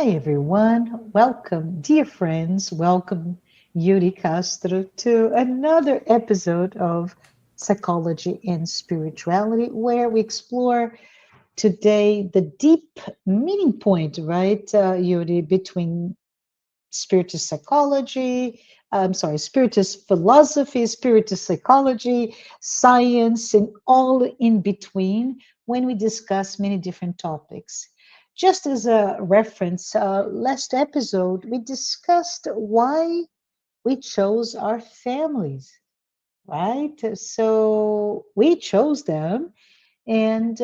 Hi, everyone. Welcome, dear friends. Welcome, Yuri Castro, to another episode of Psychology and Spirituality, where we explore today the deep meaning point, right, Yuri, between spiritist psychology, spiritist philosophy, spiritist psychology, science, and all in between when we discuss many different topics. Just as a reference, last episode we discussed why we chose our families, right? So we chose them, and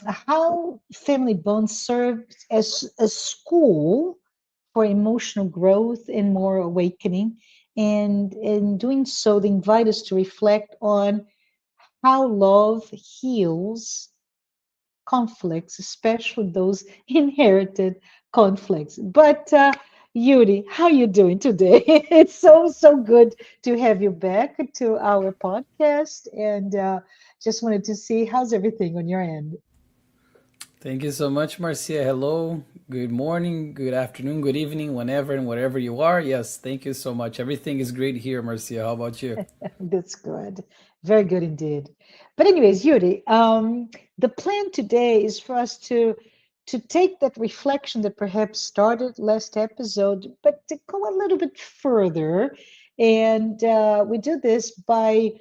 how family bonds served as a school for emotional growth and more awakening. And in doing so, they invite us to reflect on how love heals conflicts, especially those inherited conflicts. But Yuri, how you doing today? It's so good to have you back to our podcast, and just wanted to see how's everything on your end. Thank you so much, Marcia. Hello, good morning, good afternoon, good evening, whenever and wherever you are. Yes, thank you so much. Everything is great here, Marcia. How about you? That's good. Very good indeed. But anyways, Yuri, the plan today is for us to take that reflection that perhaps started last episode, but to go a little bit further. And we do this by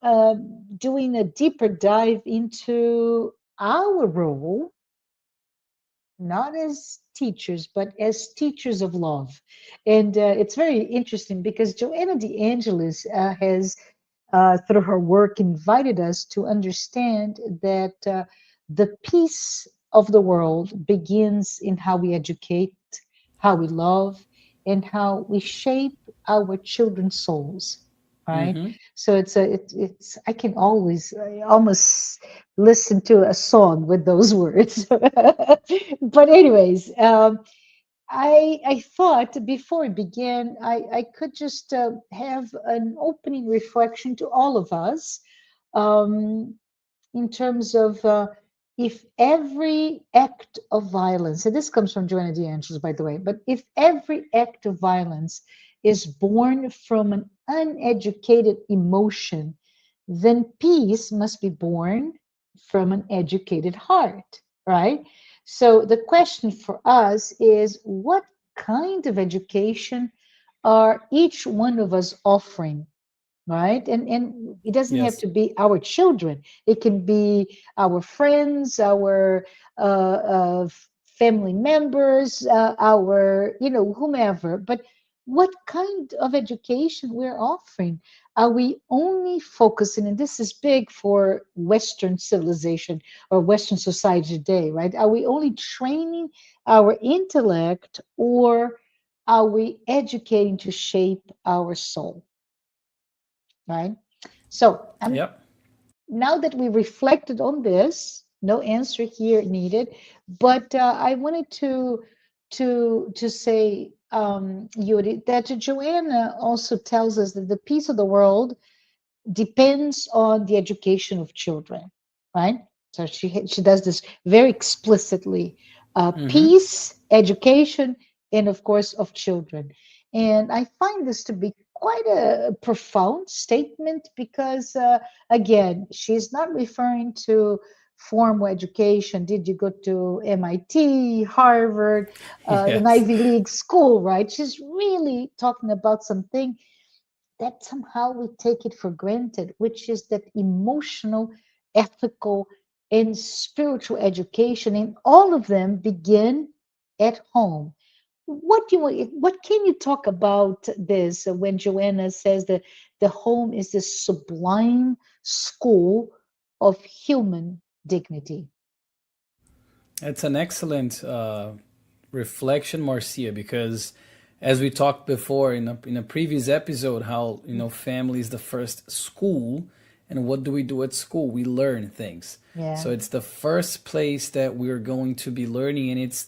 uh, doing a deeper dive into our role, not as teachers, but as teachers of love. And it's very interesting because Joanna de Ângelis has through her work, invited us to understand that the peace of the world begins in how we educate, how we love, and how we shape our children's souls. Right. Mm-hmm. So it's I can always I almost listen to a song with those words. But anyways, I thought before we began, I could just have an opening reflection to all of us um, in terms of if every act of violence, and this comes from Joanna de Ângelis, by the way, but if every act of violence is born from an uneducated emotion, then peace must be born from an educated heart, right? So the question for us is what kind of education are each one of us offering, right? And it doesn't have Yes. to be our children. It can be our friends, our family members, our whomever. But what kind of education we're offering? Are we only focusing, and this is big for Western civilization or Western society today, right? Are we only training our intellect, or are we educating to shape our soul? Right? So I'm Yep. now that we reflected on this, no answer here needed, but I wanted to say, Yuri, that Joanna also tells us that the peace of the world depends on the education of children, right? So she does this very explicitly. Mm-hmm. Peace, education, and of course of children. And I find this to be quite a profound statement because, again, she's not referring to formal education. Did you go to MIT, Harvard, an Yes. Ivy League school, right? She's really talking about something that somehow we take it for granted, which is that emotional, ethical, and spiritual education, and all of them begin at home. What can you talk about this when Joanna says that the home is the sublime school of human dignity? It's an excellent reflection, Marcia, because as we talked before in a previous episode, how family is the first school, and what do we do at school? We learn things. Yeah. So it's the first place that we're going to be learning, and it's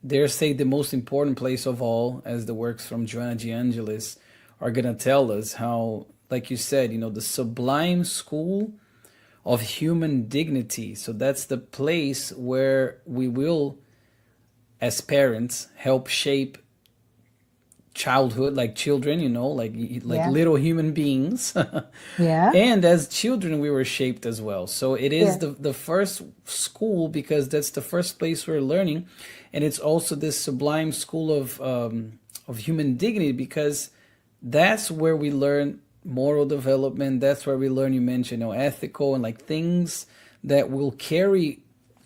dare say the most important place of all, as the works from Joanna de Angelis are gonna tell us how, like you said, the sublime school of human dignity. So that's the place where we will as parents help shape childhood, like children, like Yeah. little human beings. Yeah. And as children, we were shaped as well. So it is Yeah. the first school because that's the first place we're learning, and it's also this sublime school of human dignity because that's where we learn moral development. That's where we learn. You mentioned, ethical and like things that will carry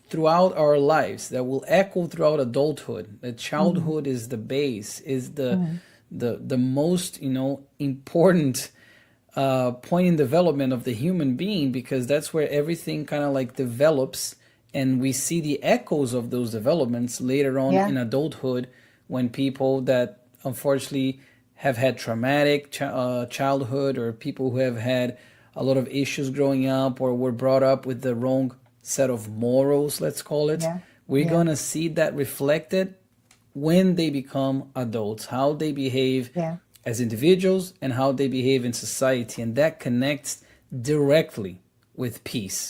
throughout our lives, that will echo throughout adulthood. That Mm-hmm. childhood is the base, is the Mm-hmm. the most important point in development of the human being, because that's where everything kind of like develops, and we see the echoes of those developments later on Yeah. in adulthood when people that unfortunately have had traumatic childhood, or people who have had a lot of issues growing up or were brought up with the wrong set of morals, let's call it. Yeah. We're Yeah. going to see that reflected when they become adults, how they behave Yeah. as individuals and how they behave in society. And that connects directly with peace.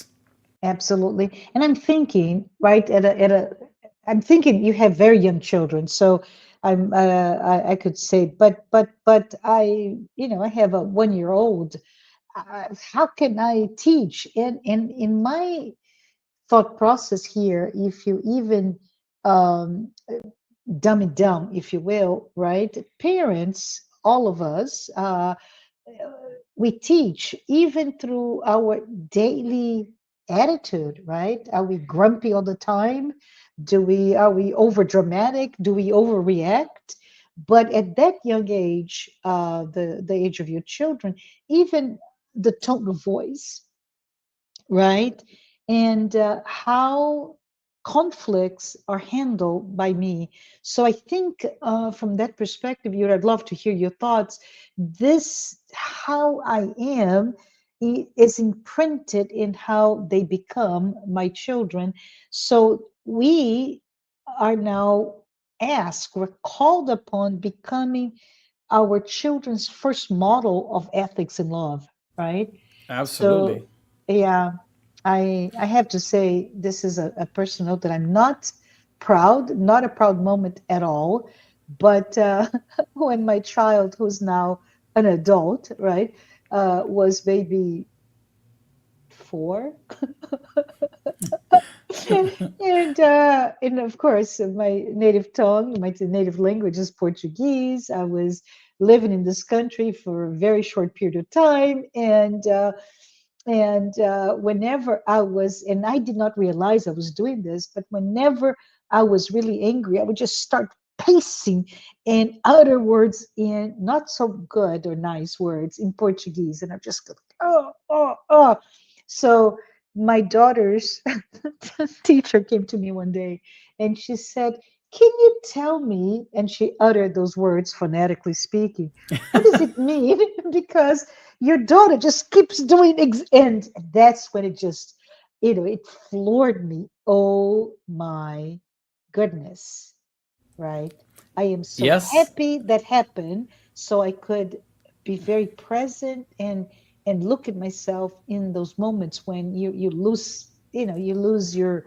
Absolutely. And I'm thinking, right, I'm thinking you have very young children, so I could say, but I have a 1 year old. How can I teach? And in my thought process here, if you even um, dumb it down, if you will, right? Parents, all of us, we teach even through our daily attitude, right? Are we grumpy all the time? Are we over dramatic? Do we overreact? But at that young age, the age of your children, even the tone of voice, right? And how conflicts are handled by me. So I think from that perspective, Yuri, I'd love to hear your thoughts. This, how I am, is imprinted in how they become my children. So we are now asked, we're called upon becoming our children's first model of ethics and love, right? Absolutely. So, yeah, I have to say this is a personal note that I'm not proud, not a proud moment at all. But when my child, who's now an adult, right, was maybe 4, and of course my native tongue, my native language is Portuguese. I was living in this country for a very short period of time, and whenever I was, and I did not realize I was doing this, but whenever I was really angry, I would just start pacing and utter words in not so good or nice words in Portuguese, and I'm just go, oh, oh, oh. So my daughter's teacher came to me one day and she said, "Can you tell me?" And she uttered those words phonetically speaking. "What does it mean?" Because your daughter just keeps doing and that's when it just, it floored me. Oh my goodness, right? I am so Yes. happy that happened so I could be very present and look at myself in those moments when you lose, you lose your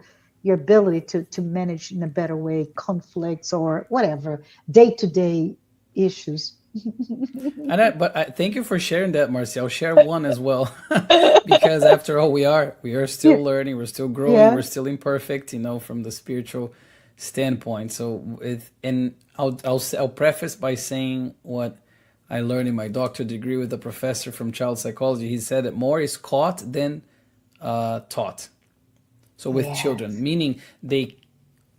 ability to manage in a better way conflicts or whatever day-to-day issues. But thank you for sharing that, Marcia. I'll share one as well, because after all, we are Yeah, still learning, we're still growing, we're yeah, still imperfect, from the spiritual standpoint. So, and I'll preface by saying what I learned in my doctorate degree with a professor from child psychology. He said that more is caught than taught. So with children, yes, meaning they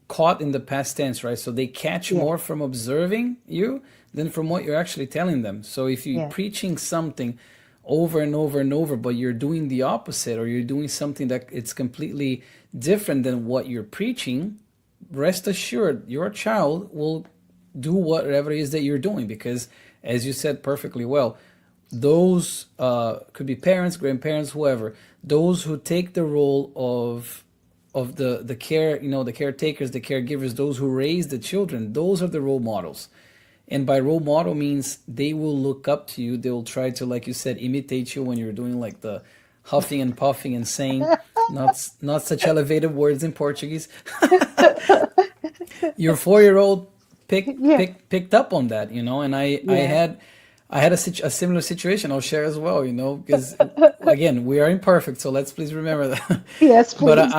caught in the past tense, right? So they catch yeah, more from observing you than from what you're actually telling them. So if you're yeah, preaching something over and over and over, but you're doing the opposite, or you're doing something that it's completely different than what you're preaching, rest assured your child will do whatever it is that you're doing, because as you said perfectly well, those could be parents, grandparents, whoever, those who take the role of the care, the caretakers, the caregivers, those who raise the children, those are the role models. And by role model means they will look up to you. They will try to, like you said, imitate you when you're doing like the huffing and puffing and saying not such elevated words in Portuguese. Your 4-year-old Yeah, picked up on that, and yeah. I had a similar situation I'll share as well, because again, we are imperfect, so let's please remember that. Yes, But please.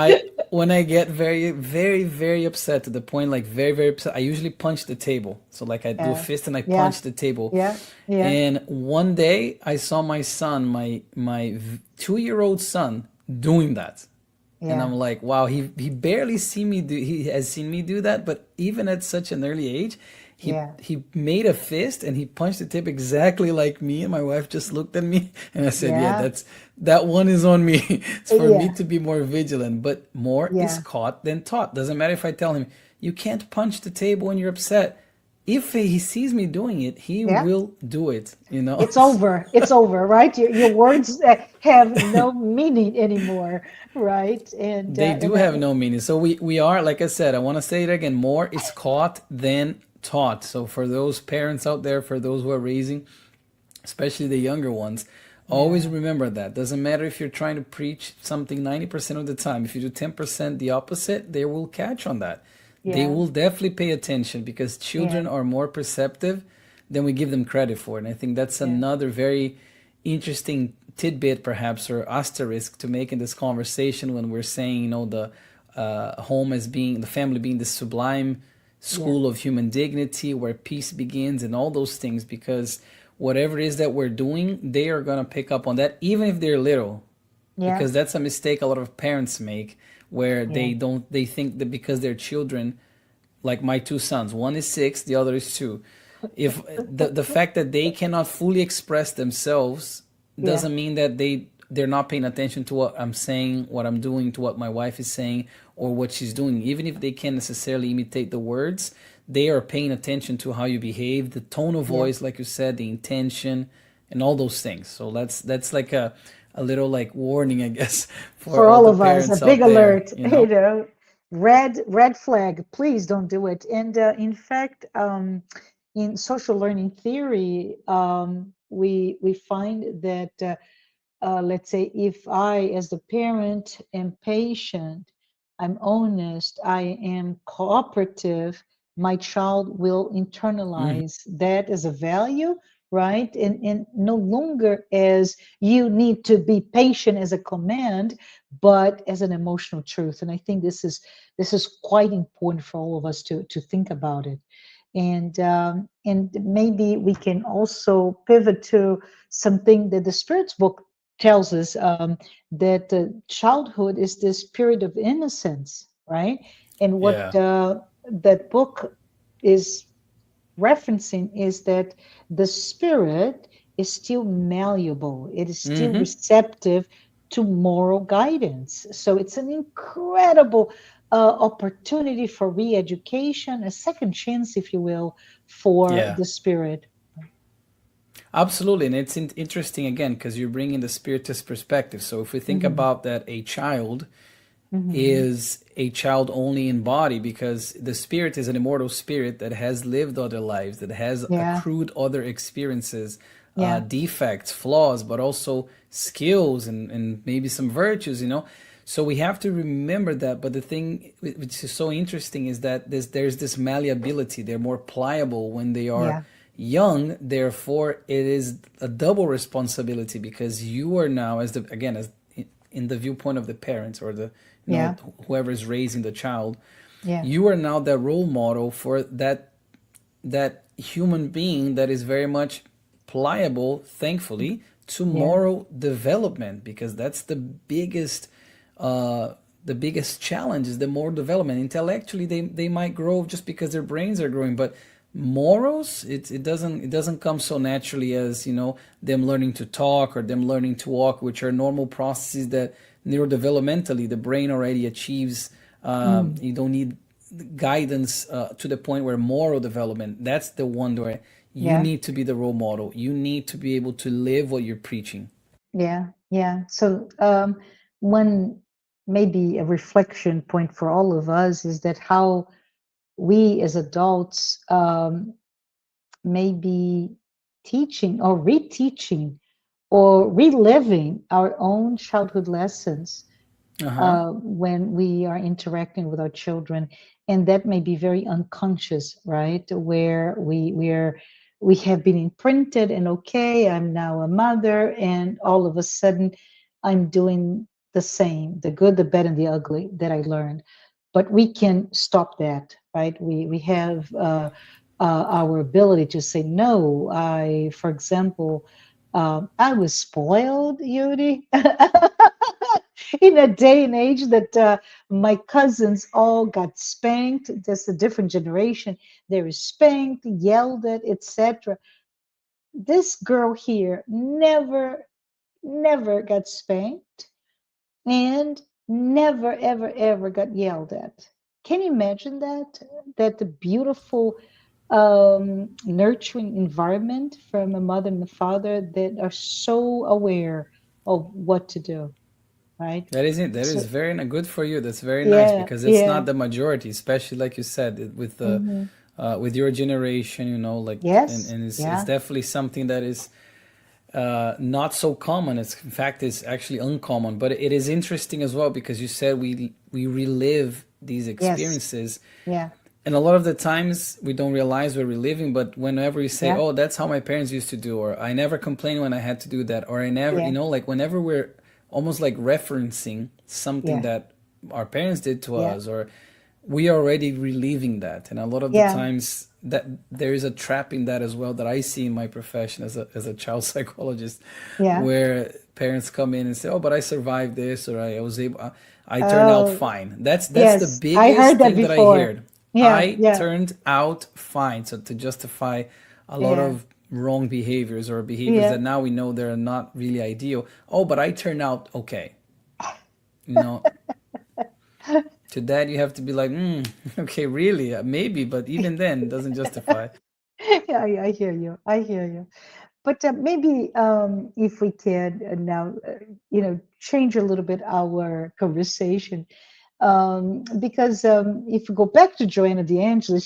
when I get very, very, very upset, to the point like very, very upset, I usually punch the table. So like I do a Yeah, fist and I yeah, punch the table. yeah, yeah, And one day I saw my son, my 2-year-old son, doing that. And yeah, I'm like, wow, he barely see me do he has seen me do that, but even at such an early age, yeah, he made a fist and he punched the tip exactly like me, and my wife just looked at me and I said, yeah, yeah, that one is on me. It's for me yeah, to be more vigilant, but more is yeah, caught than taught. Doesn't matter if I tell him you can't punch the table when you're upset. If he sees me doing it, he yeah. will do it. It's over. It's over, right? Your words have no meaning anymore, right? They do have no meaning. So we are, like I said, I want to say it again, more is caught than taught. So for those parents out there, for those who are raising, especially the younger ones, always yeah, remember that. Doesn't matter if you're trying to preach something 90% of the time. If you do 10% the opposite, they will catch on that. They yeah, will definitely pay attention, because yeah, children are more perceptive than we give them credit for. And I think that's yeah, another very interesting tidbit, perhaps, or asterisk to make in this conversation, when we're saying, the home as being, the family being the sublime yeah, school of human dignity, where peace begins, and all those things, because whatever it is that we're doing, they are going to pick up on that, even if they're little, yeah, because that's a mistake a lot of parents make, where yeah, they think that because they're children, like my two sons, one is 6, the other is 2, if the fact that they cannot fully express themselves yeah, doesn't mean that they're not paying attention to what I'm saying, what I'm doing, to what my wife is saying, or what she's doing. Even if they can't necessarily imitate the words, they are paying attention to how you behave, the tone of yeah. voice, like you said, the intention, and all those things. So that's like a little like warning, I guess, for For all all the of us, a parents big out there, alert, red flag, please don't do it. And in fact, in social learning theory, we find that let's say if I, as the parent, am patient, I'm honest, I am cooperative, my child will Mhm. internalize that as a value, right? And no longer as you need to be patient as a command, but as an emotional truth. And I think this is quite important for all of us to think about it. And maybe we can also pivot to something that the Spirit's book tells us, that childhood is this period of innocence, right? And what Yeah. that book is referencing is that the spirit is still malleable, it is still Hmm. receptive to moral guidance. So it's an incredible opportunity for re education, a second chance, if you will, for Yeah. the spirit. Absolutely, and it's interesting again, because you're bringing the spiritist perspective. So if we think Hmm. about that, a child Hmm. is a child only in body, because the spirit is an immortal spirit that has lived other lives, that has Yeah, accrued other experiences, yeah, defects, flaws, but also skills and maybe some virtues. So we have to remember that. But the thing which is so interesting is that there's this malleability. They're more pliable when they are yeah, young. Therefore, it is a double responsibility, because you are now, as the again as in the viewpoint of the parents, or the yeah, whoever is raising the child, yeah, you are now the role model for that human being that is very much pliable, thankfully, to yeah, moral development, because that's uh, the biggest challenge is the moral development. Intellectually, they might grow just because their brains are growing, but morals, it doesn't come so naturally as them learning to talk or them learning to walk, which are normal processes that neurodevelopmentally the brain already achieves. mm, You don't need guidance to the point where moral development, that's the one where you yeah, need to be the role model. You need to be able to live what you're preaching. yeah, yeah. So one maybe a reflection point for all of us is that how we as adults may be teaching or reteaching or reliving our own childhood lessons Uh-huh. when we are interacting with our children, and that may be very unconscious, right? Where we have been imprinted, and okay, I'm now a mother, and all of a sudden, I'm doing the same, the good, the bad, and the ugly that I learned. But we can stop that, right? We have our ability to say no. For example, I was spoiled, Yuri. In a day and age that my cousins all got spanked. That's a different generation. They were spanked, yelled at, etc. This girl here never got spanked and never, ever, ever got yelled at. Can you imagine that? That the beautiful, nurturing environment from a mother and a father that are so aware of what to do, right? That isn't that So, is very good for you. That's very nice yeah, because it's yeah. not the majority, especially like you said with the Hmm. with your generation, like Yes, and it's yeah, definitely something that is not so common. It's in fact is actually uncommon, but it is interesting as well because you said we relive these yes, experiences, yeah, and a lot of the times we don't realize we're reliving. But whenever we say, yeah, "Oh, that's how my parents used to do," or "I never complained when I had to do that," or "I never," yeah, like whenever we're almost like referencing something yeah, that our parents did to yeah, us, or we are already reliving that. And a lot of the yeah, times that there is a trap in that as well that I see in my profession as a child psychologist, yeah. where parents come in and say, "Oh, but I survived this," or "I was able, I turned out Oh, fine." That's the yes, I heard biggest that thing that I before. heard. Yeah, I yeah, turned out fine. So to justify a lot yeah, of wrong behaviors or behaviors yeah. that now we know they're not really ideal. Oh, but I turned out okay. You know, to that you have to be like, okay, really, maybe, but even then, doesn't justify. Yeah, I hear you. I hear you. But maybe if we can now, change a little bit our conversation, because if we go back to Joanna de Angelis,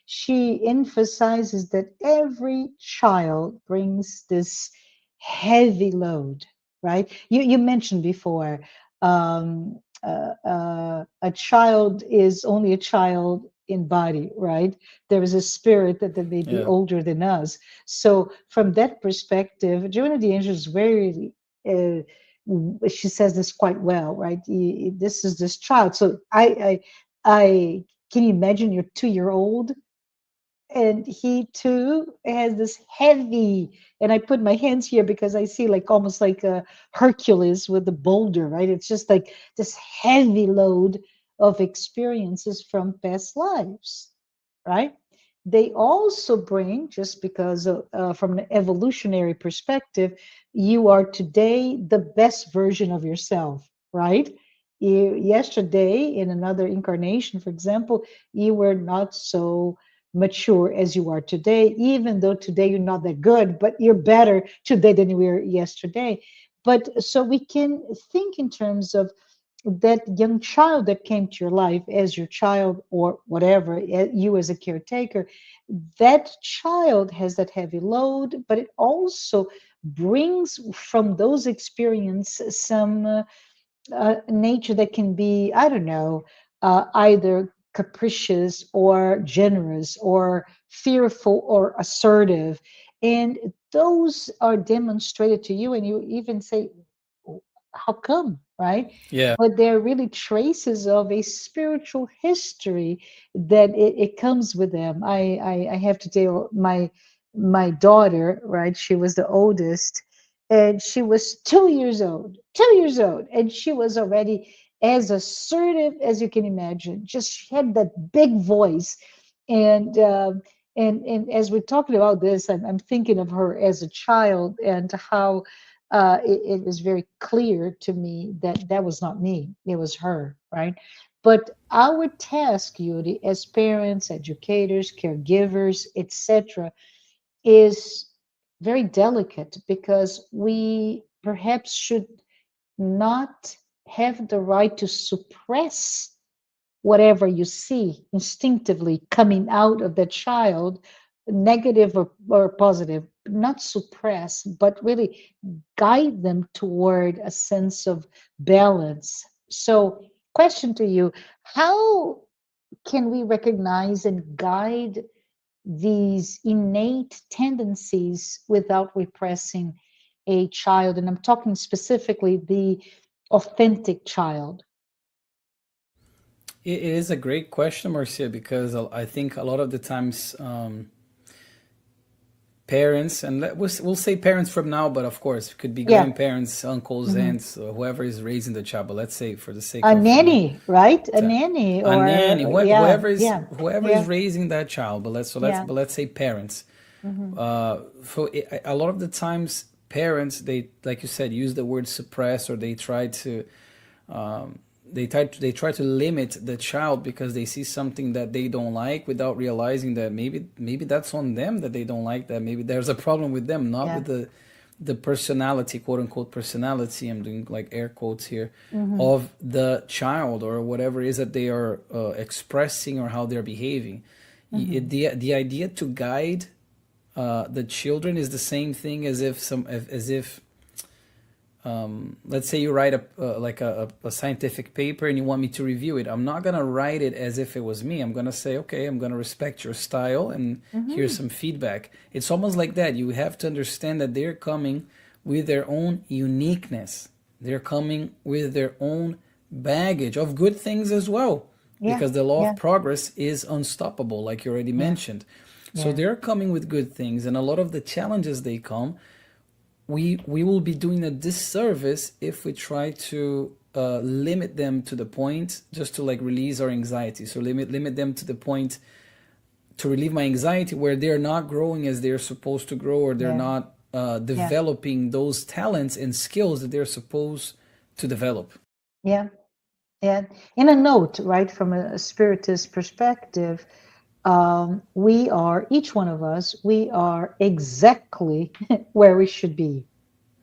she emphasizes that every child brings this heavy load, right? You mentioned before, a child is only a child in body, right? There is a spirit that may be Yeah. older than us. So from that perspective, Joanna de Angelis is very, uh, she says this quite well, right? This is this child. So I can you imagine your 2 year old, and he too has this heavy, and I put my hands here because I see like almost like a Hercules with the boulder, right? It's just like this heavy load of experiences from past lives, right? They also bring, just because from an evolutionary perspective, you are today the best version of yourself, right? Yesterday, in another incarnation, for example, you were not so mature as you are today, even though today you're not that good, but you're better today than you were yesterday. But so we can think in terms of that young child that came to your life as your child or whatever, you as a caretaker, that child has that heavy load, but it also brings from those experiences some nature that can be, I don't know, either capricious or generous or fearful or assertive. And those are demonstrated to you, and you even say, how come, right? Yeah. But they're really traces of a spiritual history that it comes with them. I have to tell my daughter, right? She was the oldest, and she was 2 years old, 2 years old, and she was already as assertive as you can imagine. Just she had that big voice, and and as we're talking about this, I'm thinking of her as a child and how it was very clear to me that that was not me, it was her, right? But our task, Yuri, as parents, educators, caregivers, etc., is very delicate because we perhaps should not have the right to suppress whatever you see instinctively coming out of the child, negative or positive, not suppress, but really guide them toward a sense of balance, So, question to you: how can we recognize and guide these innate tendencies without repressing a child? And I'm talking specifically the authentic child. It is a great question, Marcia, because I think a lot of the times parents, and we'll say parents from now, but of course, it could be Yeah. grandparents, uncles, Hmm. aunts, whoever is raising the child. But let's say, for the sake A of nanny, right? A nanny, a nanny, or yeah, yeah, whoever is yeah, raising that child. yeah. But let's say parents. Hmm. A lot of the times, parents, they, like you said, use the word suppress, or they try to they try to limit the child because they see something that they don't like, without realizing that maybe that's on them, that they don't like that. Maybe there's a problem with them, not Yeah. with the personality, quote unquote personality, I'm doing like air quotes here, Hmm. of the child, or whatever it is that they are expressing, or how they're behaving. Hmm. The idea to guide the children is the same thing as if let's say you write a scientific paper and you want me to review it. I'm not going to write it as if it was me. I'm going to say, okay, I'm going to respect your style, and here's Hmm. some feedback. It's almost like that. You have to understand that they're coming with their own uniqueness. They're coming with their own baggage of good things as well, Yeah, because the law of yeah, progress is unstoppable, like you already yeah, mentioned. So yeah, they're coming with good things, and a lot of the challenges they come, we will be doing a disservice if we try to limit them to the point just to like release our anxiety. So limit them to the point to relieve my anxiety, where they're not growing as they're supposed to grow, or they're yeah, not yeah, developing those talents and skills that they're supposed to develop. yeah. And in a note, right, from a spiritist perspective, we are, each one of us, we are exactly where we should be,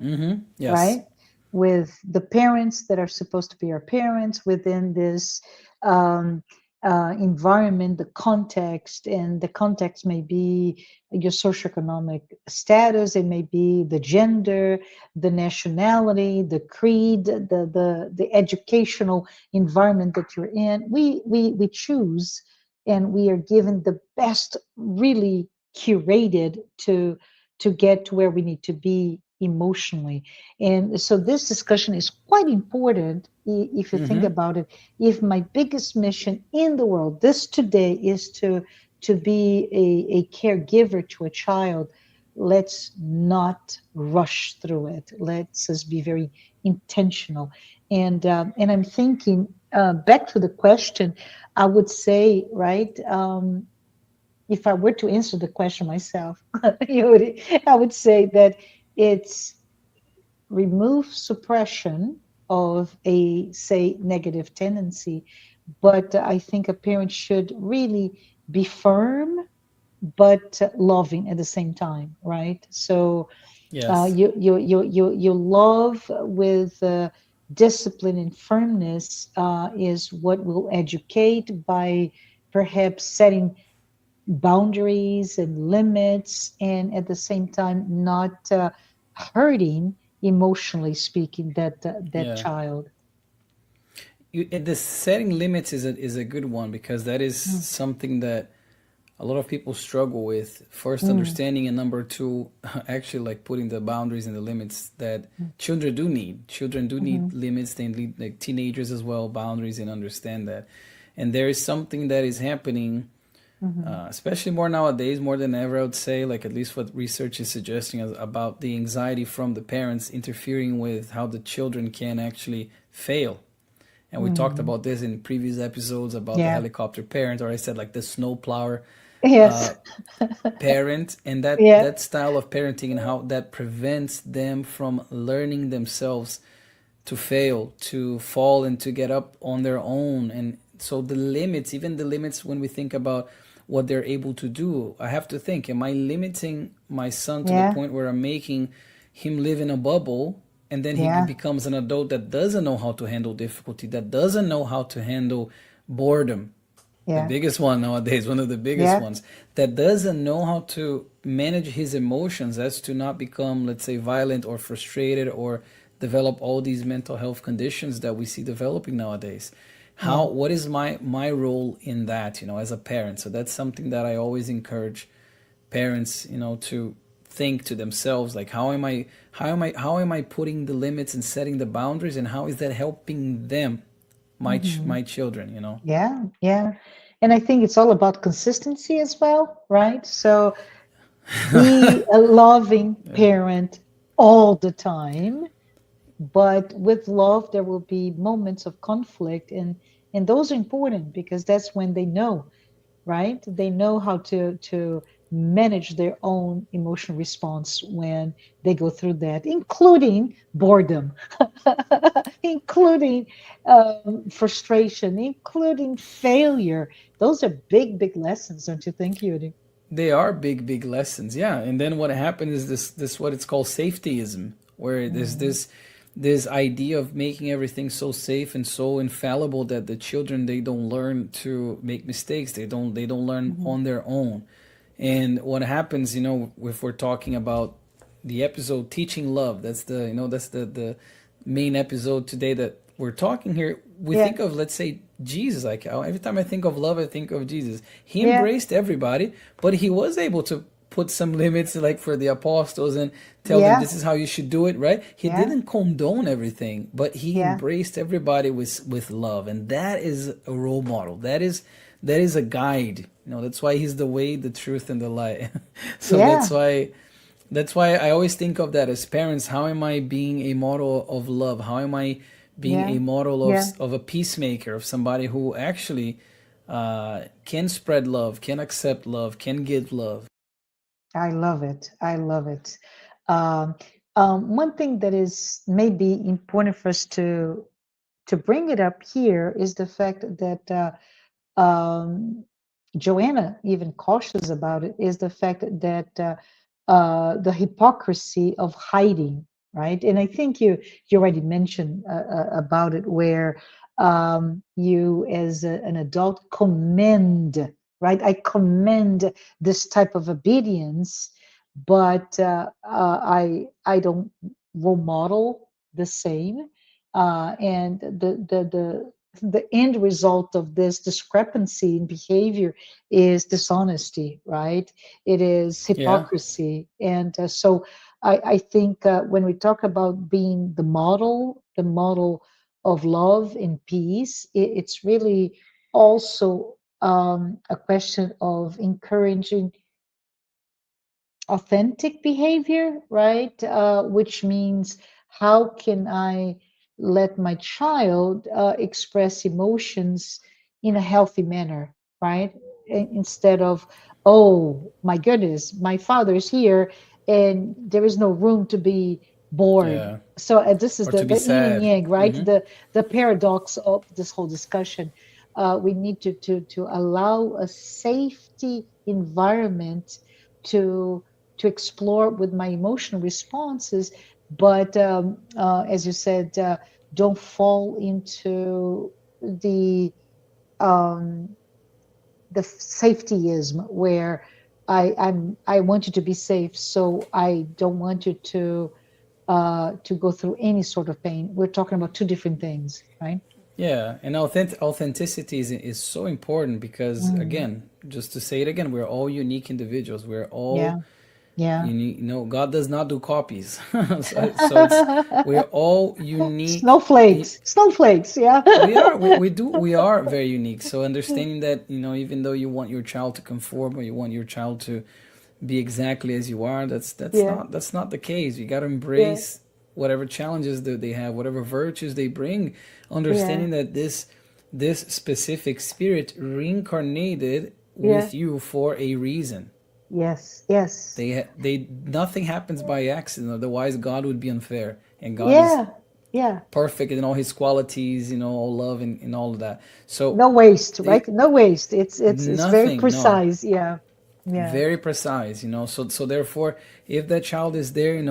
Mm-hmm. Yes. right? With the parents that are supposed to be our parents within this um, environment, the context, and the context may be your socioeconomic status, it may be the gender, the nationality, the creed, the educational environment that you're in. We choose, and we are given the best, really curated to get to where we need to be emotionally. And so this discussion is quite important if you think Mm-hmm. about it. If my biggest mission in the world, this today, is to be a caregiver to a child, let's not rush through it. Let's just be very intentional. And I'm thinking back to the question, I would say, right, if I were to answer the question myself, Yuri, I would say that it's remove suppression of a, say, negative tendency. But I think a parent should really be firm but loving at the same time, right? So Yes. you love with discipline and firmness is what will educate by perhaps setting boundaries and limits, and at the same time not hurting, emotionally speaking, that Yeah. child. The setting limits is a good one, because that is Mm, something that a lot of people struggle with. First, mm, understanding, and number two, actually like putting the boundaries and the limits that mm, children do need. Children do need mhm, limits. They need, like teenagers as well, boundaries, and understand that. And there is something that is happening, mhm. especially more nowadays, more than ever, I would say, like at least what research is suggesting, about the anxiety from the parents interfering with how the children can actually fail. And we talked Mm. about this in previous episodes about the Yeah. helicopter parent, or I said like the snowplower Yes. parent, and Yeah. that style of parenting, and how that prevents them from learning themselves to fail, to fall, and to get up on their own. And so the limits, even the limits when we think about what they're able to do, I have to think, am I limiting my son to the Yeah. point where I'm making him live in a bubble, and then he Yeah. becomes an adult that doesn't know how to handle difficulty, that doesn't know how to handle boredom, the Yeah. biggest one nowadays, one of the biggest Yeah. ones, that doesn't know how to manage his emotions, as to not become, let's say, violent or frustrated, or develop all these mental health conditions that we see developing nowadays. Yeah. What is my role in that, as a parent? So that's something that I always encourage parents, to think to themselves, like, how am I putting the limits and setting the boundaries, and how is that helping them, Hmm. my children? Yeah. Yeah. And I think it's all about consistency as well, right? So be a loving parent all the time, but with love there will be moments of conflict, and those are important because that's when they know, right? They know how to manage their own emotional response when they go through that, including boredom, including frustration, including failure. Those are big, big lessons, don't you think, Yuri? They are big, big lessons, yeah. And then what happens is this what it's called safetyism, where there's Mm, this idea of making everything so safe and so infallible that the children, they don't learn to make mistakes. They don't learn mhm. on their own. And what happens, if we're talking about the episode teaching love, that's the main episode today that we're talking here. We Yeah, think of, let's say, Jesus. Like, every time I think of love, I think of Jesus. He yeah, embraced everybody, but he was able to put some limits, like for the apostles, and tell them yeah, this is how you should do it, right? He yeah, didn't condone everything, but he yeah, embraced everybody with love, and that is a role model. That is a guide. That's why he's the way, the truth, and the light. So yeah, that's why I always think of that as parents. How am I being a model of love? How am I being yeah, a model of yeah. of a peacemaker, of somebody who actually can spread love, can accept love, can give love? I love it. I love it. Um, one thing that is maybe important for us to bring it up here is the fact that Joanna even cautious about it is the fact that the hypocrisy of hiding, right? And I think you already mentioned about it, where you as an adult commend, right? I commend this type of obedience, but I don't role model the same, and the end result of this discrepancy in behavior is dishonesty, right? It is Yeah, hypocrisy. And so I think when we talk about being the model of love and peace, it's really also a question of encouraging authentic behavior, right? Which means how can I let my child express emotions in a healthy manner, right? Instead of, oh my goodness, my father's here and there is no room to be bored. yeah. So this is Or to be the yin and sad. yang, right? Hmm. The paradox of this whole discussion. We need to allow a safety environment to to explore with my emotional responses, but as you said, don't fall into the um, the safetyism where I want you to be safe, so I don't want you to go through any sort of pain. We're talking about two different things, right? Yeah, and authenticity is so important because, Mm, again, just to say it again, we're all unique individuals. We're yeah, all yeah. unique. God does not do copies. We're all unique. Snowflakes, snowflakes, yeah. We are very unique. So understanding that, even though you want your child to conform, or you want your child to be exactly as you are, that's Yeah, not that's not the case. You got to yeah, embrace whatever challenges that they have, whatever virtues they bring, yeah, understanding that this specific spirit reincarnated yeah. with you for a reason. Yes, yes. They Nothing happens by accident. Otherwise, God would be unfair, and God is Yeah, yeah. perfect in all His qualities, all love and all of that. So No waste, they right? No waste. It's very nothing, no, precise. Yeah, yeah, very precise. So therefore, if that child is there,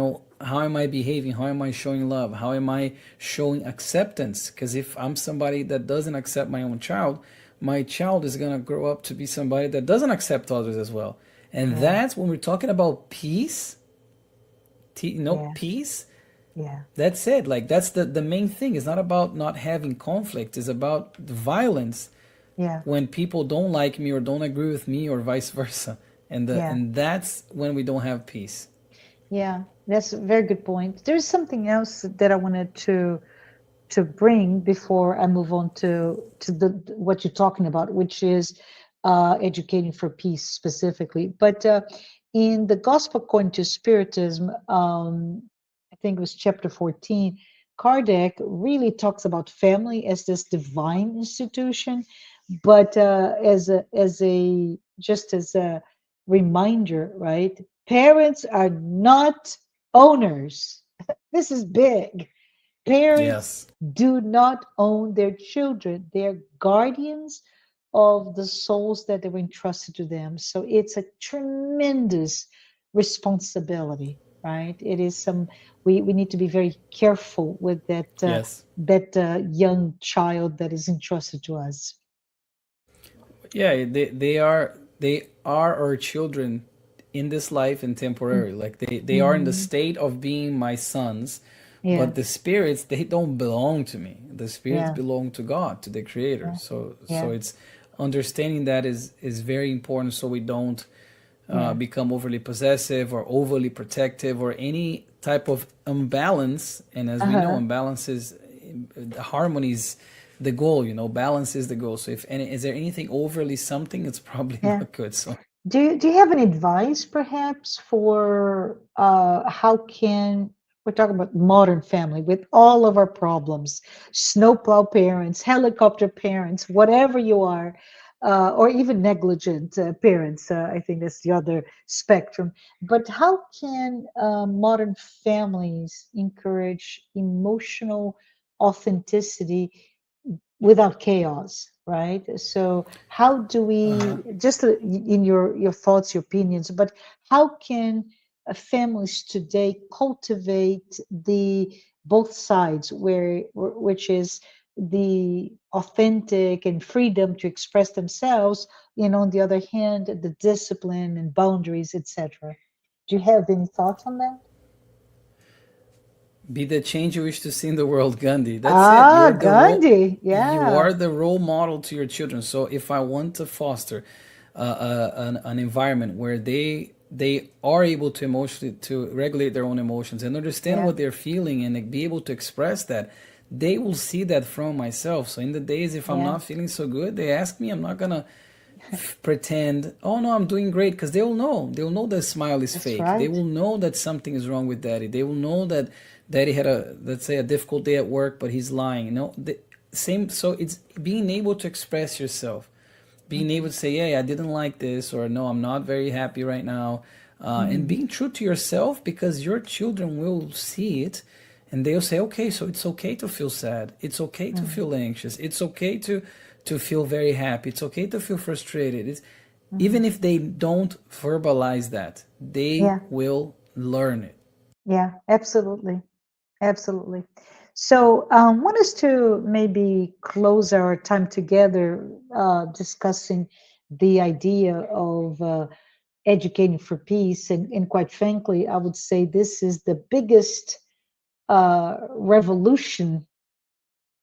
how am I behaving? How am I showing love? How am I showing acceptance? Because if I'm somebody that doesn't accept my child is gonna grow up to be somebody that doesn't accept others as well. And yeah, that's when we're talking about peace. yeah, Peace. Yeah. That's it. Like that's the main thing. It's not about not having conflict. It's about the violence Yeah. when people don't like me or don't agree with me or vice versa. Yeah. And that's when we don't have peace. Yeah. That's a very good point. There's something else that I wanted to bring before I move on to the what you're talking about, which is educating for peace specifically. But in the Gospel according to Spiritism, I think it was chapter 14, Kardec really talks about family as this divine institution, but as a just as a reminder, right? Parents are not owners. This is big. Parents Yes. do not own their children. They're guardians of the souls that they were entrusted to them. So it's a tremendous responsibility, right? It is some we need to be very careful with Yes. that young child that is entrusted to us. Yeah, they are our children in this life and temporary. Like they are in the Mm-hmm. state of being my sons, Yeah, but the spirits they don't belong to me. The spirits yeah, belong to God, to the Creator. yeah, So yeah, it's understanding that is very important, so we don't yeah. become overly possessive or overly protective or any type of imbalance. And as we know, Uh-huh. imbalance is harmony is the goal. Balance is the goal. So if any, is there anything overly something, it's probably Yeah. not good. So Do you have any advice perhaps for how can we're talking about modern family with all of our problems, snowplow parents, helicopter parents, whatever you are, or even negligent parents. I think that's the other spectrum. But how can modern families encourage emotional authenticity without chaos, right? So how do we just in your thoughts, your opinions, but how can families today cultivate the both sides which is the authentic and freedom to express themselves, and on the other hand the discipline and boundaries, etc. Do you have any thoughts on that? be the change you wish to see in the world, Gandhi. That's it. Ah, You're the role. Gandhi, You yeah, are the role model to your children. So if I want to foster an environment where they are able to emotionally to regulate their own emotions and understand yeah, what they're feeling and be able to express that, they will see that from myself. So in the days if I'm yeah, not feeling so good, they ask me. I'm not gonna pretend, oh no, I'm doing great, because they'll know that smile is that's fake. They right. will know that something is wrong with daddy. They will know that daddy had a, let's say, a difficult day at work, but he's lying. The same. So it's being able to express yourself, being able Mhm, to say, yeah, I didn't like this, or no, I'm not very happy right now, and mhm, being true to yourself, because your children will see it, and they'll say, okay, so it's okay to feel sad, it's okay to mhm, feel anxious, it's okay to feel very happy, it's okay to feel frustrated. Even mhm. if they don't verbalize that, they Yeah, will learn it. yeah, absolutely, absolutely. So, want us to maybe close our time together discussing the idea of educating for peace, and quite frankly, I would say this is the biggest revolution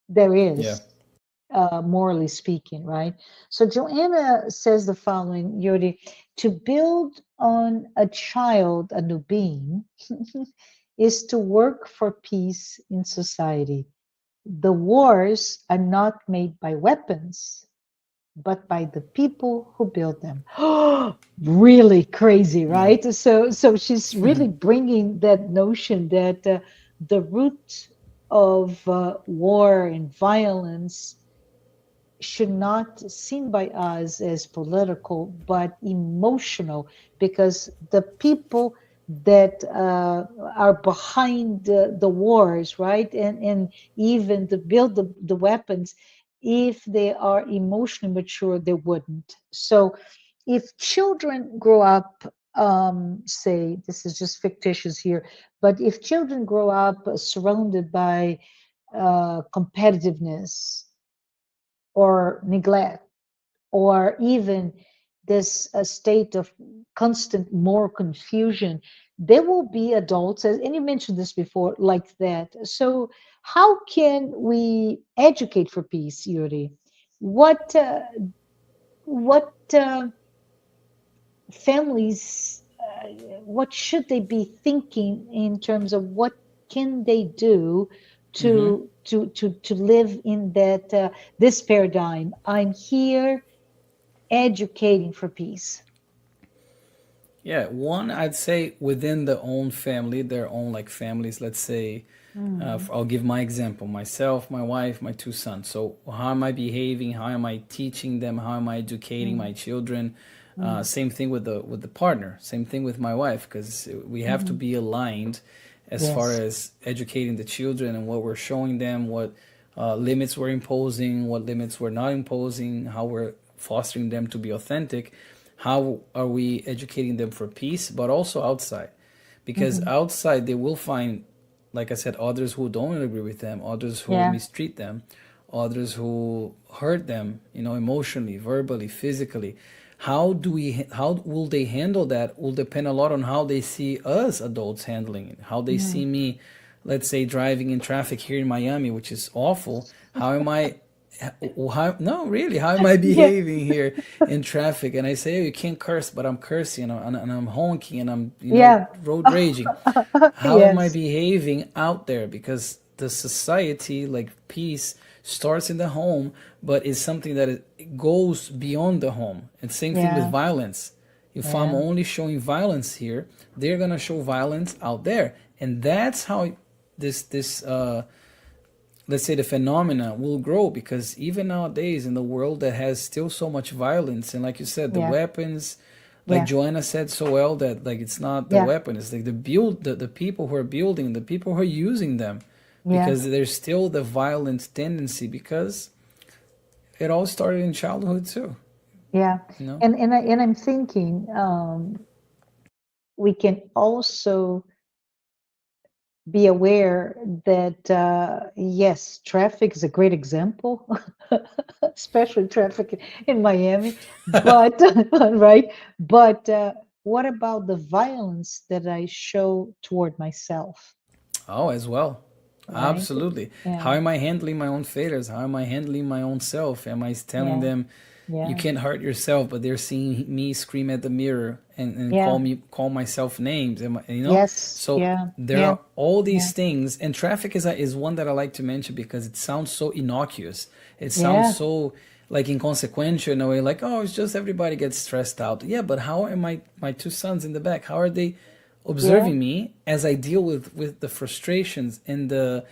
there Yeah. is, morally speaking, right? So Joanna says the following, Yuri: to build on a child, a new being, is to work for peace in society. The wars are not made by weapons, but by the people who build them. Really crazy, Yeah. right? So she's really bringing that notion that the root of war and violence should not seen by us as political but emotional, because the people that are behind the wars, right, and even to build the weapons, if they are emotionally mature they wouldn't. So if children grow up, say, this is just fictitious here, but if children grow up surrounded by competitiveness or neglect, or even this state of constant moral confusion, there will be adults, and you mentioned this before, like that. So, how can we educate for peace, Yuri? What what families, what should they be thinking in terms of what can they do Hmm. to live in that this paradigm? I'm here educating for peace. Yeah, one, I'd say within their own family, their own like families, let's say, Mm, I'll give my example, myself, my wife, my two sons. So how am I behaving? How am I teaching them? How am I educating mm, my children? mm, Same thing with the partner. Same thing with my wife, because we have to mhm. be aligned as far Yes. as educating the children and what we're showing them, what limits we're imposing, what limits we're not imposing, how we're fostering them to be authentic. How are we educating them for peace, but also outside? Because Hmm. outside they will find, like I said, others who don't agree with them, others who Yeah. mistreat them, others who hurt them, emotionally, verbally, physically. How will they handle that will depend a lot on how they see us adults handling it, how they Mm. see me, let's say, driving in traffic here in Miami, which is awful. How am I no, really, how am I Yeah. behaving here in traffic? And I say, oh, you can't curse, but I'm cursing and I'm honking and I'm, Yeah. road raging. How am I Yes. behaving out there? Because the society, like peace, starts in the home, but it's something that it goes beyond the home. And same thing with Yeah. violence. If I'm Yeah. only showing violence here, they're gonna show violence out there, and that's how this let's say the phenomena will grow, because even nowadays in the world that has still so much violence, and like you said, the Yeah. weapons, like Yeah. Joanna said so well, that like it's not the Yeah. weapon, it's like the people who are building, the people who are using them, Yeah. because there's still the violent tendency, because it all started in childhood too, Yeah. you know. And I'm thinking we can also be aware that yes, traffic is a great example, especially traffic in Miami. But right, but what about the violence that I show toward myself? Oh, as well. Right? Absolutely. How Yeah, am I handling my own failures? How am I handling my own self? Am I telling yeah, them you yeah, can't hurt yourself, but they're seeing me scream at the mirror and yeah. call myself names? Yes, So yeah, there yeah, are all yeah, these things, and traffic is one that I like to mention because it sounds so innocuous. It sounds yeah, so like inconsequential in a way, like, oh, it's just everybody gets stressed out. Yeah, but how are my two sons in the back? How are they yeah, observing me as I deal with the frustrations and the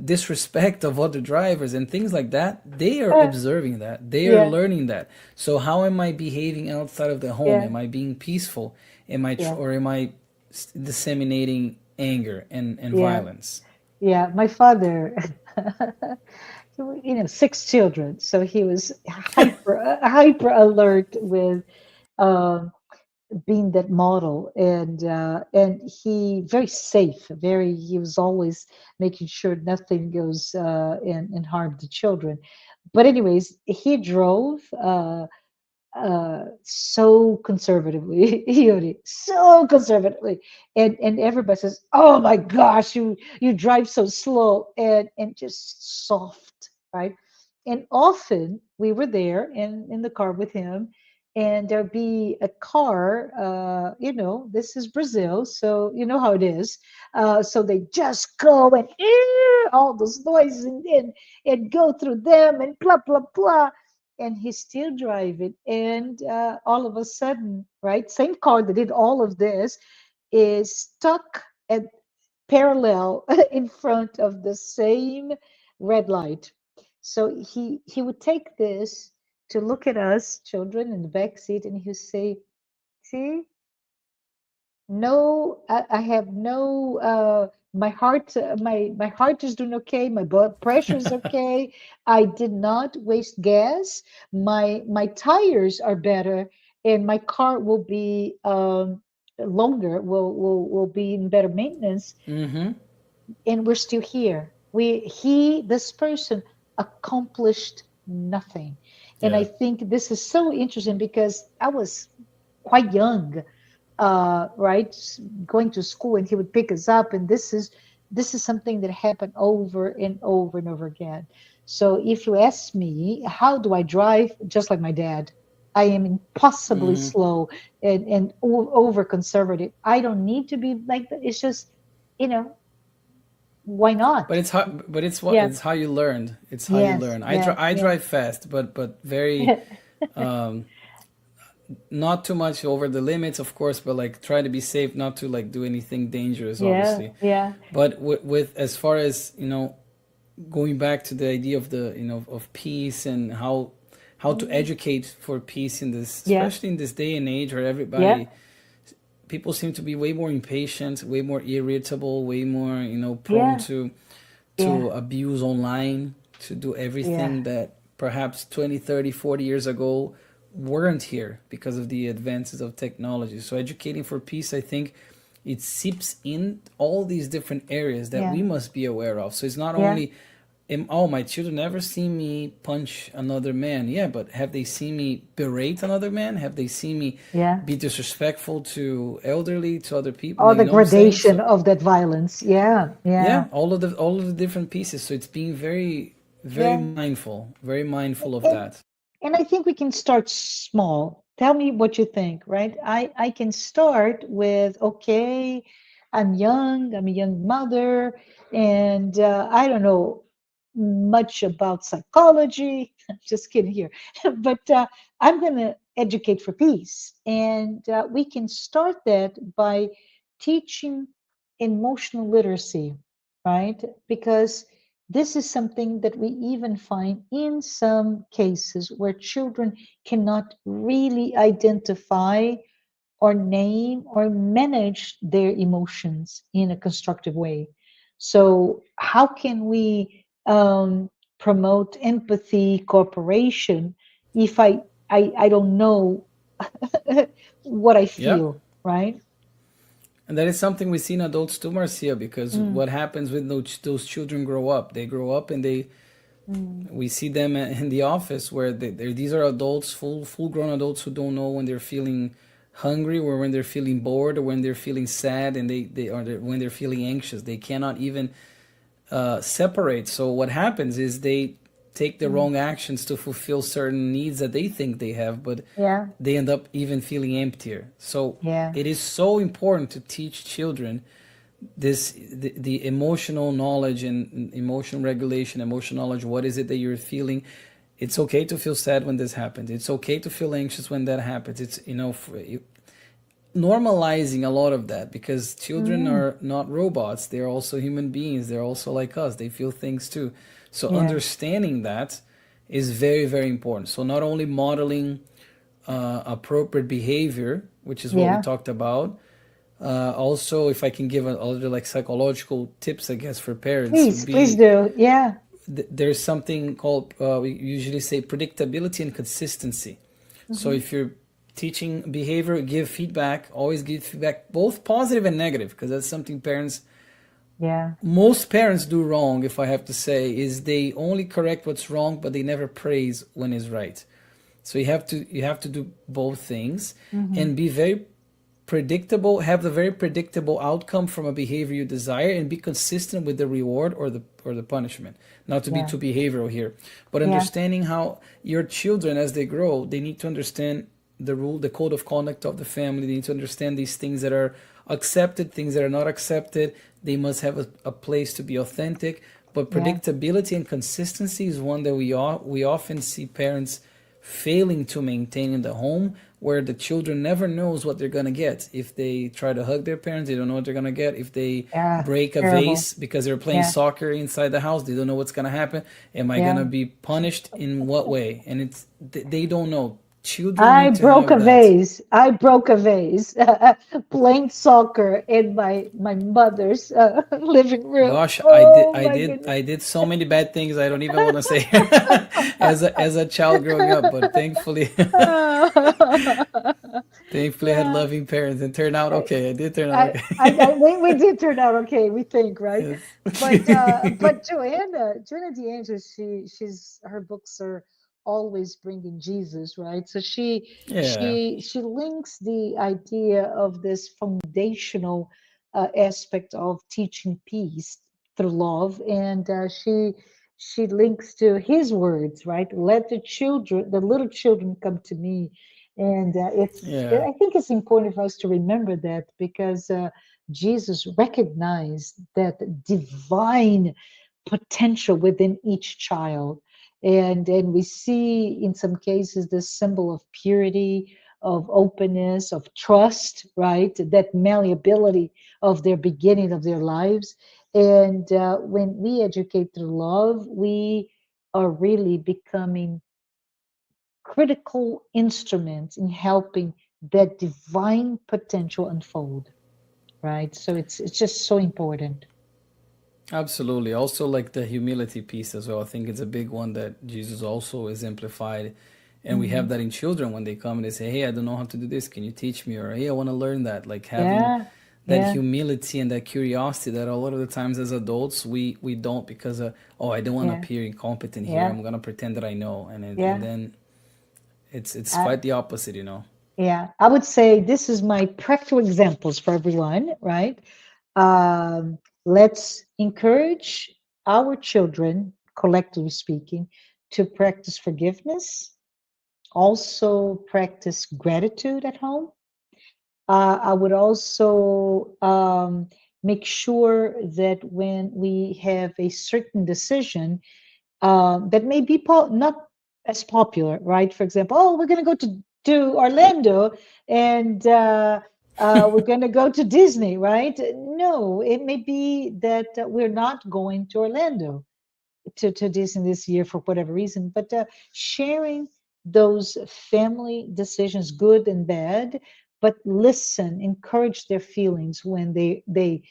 disrespect of other drivers and things like that? They are uh, observing that. They are yeah, learning that. So how am I behaving outside of the home? yeah, Am I being peaceful? yeah, Or am I disseminating anger and yeah, violence? yeah. My father, six children, so he was hyper alert with um, being that model, and he very safe, very. He was always making sure nothing goes and harm the children. But anyways, he drove. So conservatively, Yuri, so conservatively, and everybody says, "Oh my gosh, you drive so slow and just soft, right?" And often we were there in the car with him, and there'd be a car. This is Brazil, so you know how it is. So they just go and all those noises and go through them and blah blah blah, and he's still driving. And all of a sudden, right, same car that did all of this is stuck at parallel in front of the same red light. So he would take this to look at us children in the back seat, and he would say, "See, no, I have no my heart is doing okay, my blood pressure is okay, I did not waste gas, my tires are better, and my car will be longer, will be in better maintenance, Mm-hmm. and we're still here. This person accomplished nothing." And I Yeah. think this is so interesting because I was quite young right, going to school, and he would pick us up, and this is something that happened over and over and over again. So if you ask me, how do I drive? Just like my dad, I am impossibly Hmm. slow and over conservative. I don't need to be like that. It's just, you know, why But not? it's how, but it's what Yeah. it's how you learned. It's how you Yes. learn. Yeah. I Yeah. drive fast, but very um, not too much over the limits, of course, but like try to be safe, not to like do anything dangerous, Yeah. obviously. Yeah. But with as far as going back to the idea of the of peace and how to Mhm. educate for peace in this, Yeah. especially in this day and age where Yeah. everybody people seem to be way more impatient, way more irritable, way more prone Yeah. to Yeah. abuse online, to do Yeah. everything that perhaps 20, 30, 40 years ago weren't here because of the advances of technology. So educating for peace, I think it seeps in all these different areas that Yeah. we must be aware of. So it's not Yeah. only oh, my children never seen me punch another man. Yeah, but have they seen me berate another man? Have they seen me Yeah. be disrespectful to elderly, to other people? All Like, the you know what I'm saying? gradation So of that violence. Yeah. Yeah. yeah, all of the different pieces. So it's being very, Yeah. very mindful of And that. and I think we can start small. Tell me what you think, right? I can start with, okay, I'm young, I'm a young mother, and I don't know much about psychology. Just kidding here. But I'm going to educate for peace. And we can start that by teaching emotional literacy, right? Because this is something that we even find in some cases where children cannot really identify or name or manage their emotions in a constructive way. So, how can we promote empathy, cooperation, if I don't know what I Yeah. feel, right? And that is something we see in adults too, Marcia, because Mm, what happens when those children grow up? They grow up and mm, we see them in the office where these are adults, full grown adults who don't know when they're feeling hungry or when they're feeling bored or when they're feeling sad and when they're feeling anxious. They cannot even separate. So what happens is they take the mm. wrong actions to fulfill certain needs that they think they have, but Yeah, they end up even feeling emptier. So yeah, it is so important to teach children the emotional knowledge and emotional regulation, emotional knowledge. What is it that you're feeling? It's okay to feel sad when this happens. It's okay to feel anxious when that happens. It's normalizing a lot of that because children mm, are not robots. They're also human beings. They're also like us. They feel things too. So yeah, understanding that is very, very important. So not only modeling appropriate behavior, which is what we yeah. talked about. Also, if I can give a little like psychological tips, I guess for parents would Please be do. Yeah. there's something called we usually say predictability and consistency. So Hmm. if you're teaching behavior, give feedback. Always give feedback, both positive and negative, because that's something parents Yeah. most parents do wrong. If I have to say, is they only correct what's wrong, but they never praise when is right. So you have to do both things Hmm. and be very predictable, have the very predictable outcome from a behavior you desire, and be consistent with the reward or the punishment. Not to be Yeah. too behavioral here, but Yeah. understanding how your children, as they grow, they need to understand the code of conduct of the family. They need to understand these things that are accepted, things that are not accepted. They must have a place to be authentic. But Yeah. predictability and consistency is one that we often see parents failing to maintain in the home, where the children never knows what they're gonna get. If they try to hug their parents, they don't know what they're gonna get. If they Yeah. break a Terrible. vase because they're playing Yeah. soccer inside the house, they don't know what's gonna happen. Am I Yeah. gonna be punished in what way? And they don't know. Children I need to broke have a that. vase. I broke a vase playing soccer in my mother's living room. Gosh, Oh my goodness. I did so many bad things I don't even want to say as a child growing up. But thankfully, thankfully I had Yeah. loving parents and turned out I, okay. I did turn out okay. we did turn out okay, we think, right? Yes. But Joanna de Ângelis, she's her books are always bringing Jesus, right? So Yeah. she links the idea of this foundational aspect of teaching peace through love, and she links to his words, right? Let the children, the little children, come to me, and Yeah. I think it's important for us to remember that because Jesus recognized that divine potential within each child. And we see in some cases this symbol of purity, of openness, of trust, right? That malleability of their beginning of their lives. And when we educate through love, we are really becoming critical instruments in helping that divine potential unfold, right? So it's just so important. Absolutely. Also, like the humility piece as well. I think it's a big one that Jesus also exemplified. And we have Hmm. that in children when they come and they say, "Hey, I don't know how to do this. Can you teach me?" Or, "Hey, I want to learn that." Like having Yeah, that yeah, humility and that curiosity that a lot of the times as adults we don't because oh, I don't want to yeah, appear incompetent here. yeah, I'm gonna pretend that I know, and yeah. then it's I, quite the opposite, you know. yeah, I would say this is my practical examples for everyone, right? Let's encourage our children, collectively speaking, to practice forgiveness, also practice gratitude at home. I would also make sure that when we have a certain decision that may be not as popular, right? For example, oh, we're going to go to Orlando and we're going to go to Disney, right? No, it may be that we're not going to Orlando to Disney this year for whatever reason, but sharing those family decisions, good and bad, but listen, encourage their feelings when they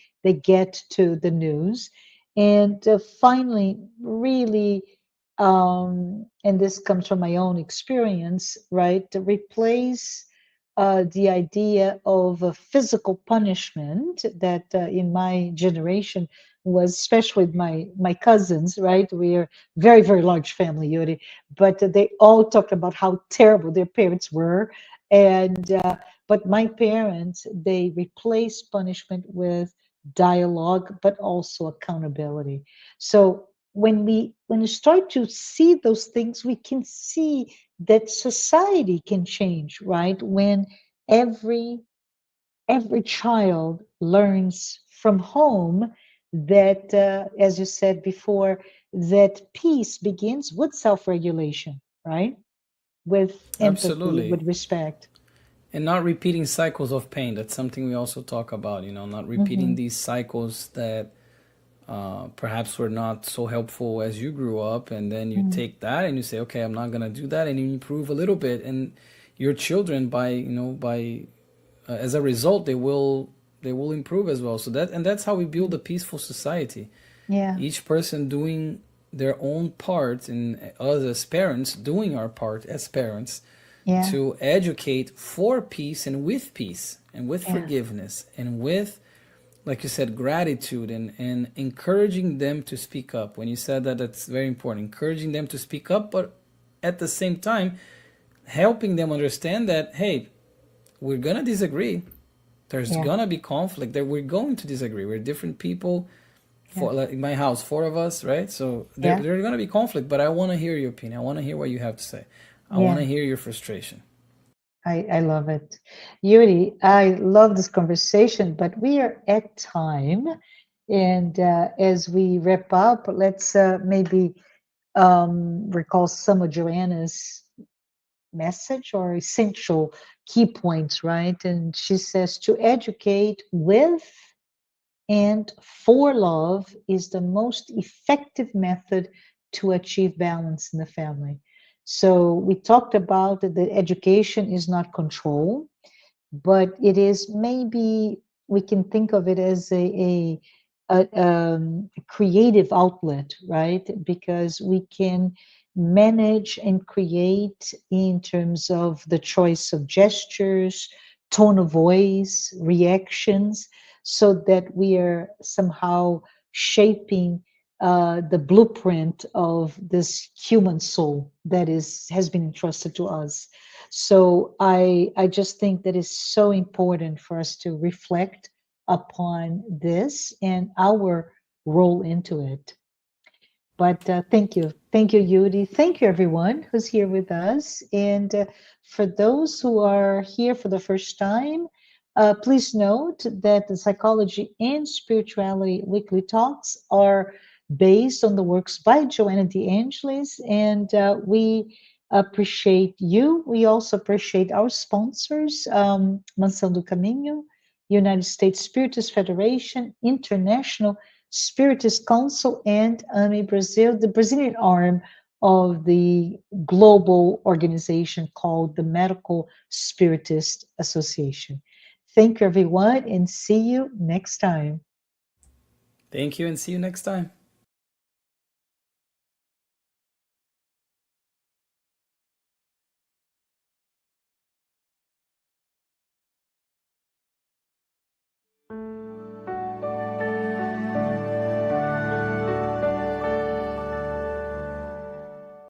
get to the news, and finally, really, and this comes from my own experience, right? To replace the idea of a physical punishment that in my generation was, especially with my cousins, right? We are very, very large family, Yuri, but they all talked about how terrible their parents were. And but my parents, they replaced punishment with dialogue, but also accountability. So when you start to see those things, we can see that society can change, right? When every every child learns from home that, as you said before, that peace begins with self-regulation, right? With empathy, Absolutely. with respect. And not repeating cycles of pain. That's something we also talk about, you know, not repeating Hmm. these cycles that perhaps were not so helpful as you grew up, and then you Hmm. take that and you say, okay, I'm not gonna do that, and you improve a little bit, and your children, by by as a result, they will improve as well. So that, and that's how we build a peaceful society. Yeah, Each person doing their own part, and us as parents doing our part as parents yeah, to educate for peace and with yeah, forgiveness and with, like you said, gratitude, and encouraging them to speak up. When you said that, that's very important. Encouraging them to speak up, but at the same time, helping them understand that, hey, we're going to disagree. There's yeah, going to be conflict, that we're going to disagree. We're different people. yeah, For, like in my house, four of us, right? So yeah, there's going to be conflict, but I want to hear your opinion. I want to hear what you have to say. I want yeah. to hear your frustration. I love it. Yuri, I love this conversation, but we are at time. And as we wrap up, let's maybe recall some of Joanna's message or essential key points, right? And she says to educate with and for love is the most effective method to achieve balance in the family. So we talked about that the education is not control, but it is, maybe we can think of it as a creative outlet, right? Because we can manage and create in terms of the choice of gestures, tone of voice, reactions, so that we are somehow shaping. the blueprint of this human soul that has been entrusted to us. So I just think that it's so important for us to reflect upon this and our role into it. But thank you, Yuri. Thank you, everyone who's here with us. And for those who are here for the first time, please note that the Psychology and Spirituality weekly talks are based on the works by Joanna de Ângelis, and we appreciate you. We also appreciate our sponsors, Mansão do Caminho, United States Spiritist Federation, International Spiritist Council, and AME Brazil, the Brazilian arm of the global organization called the Medical Spiritist Association. Thank you, everyone, and see you next time. Thank you and see you next time.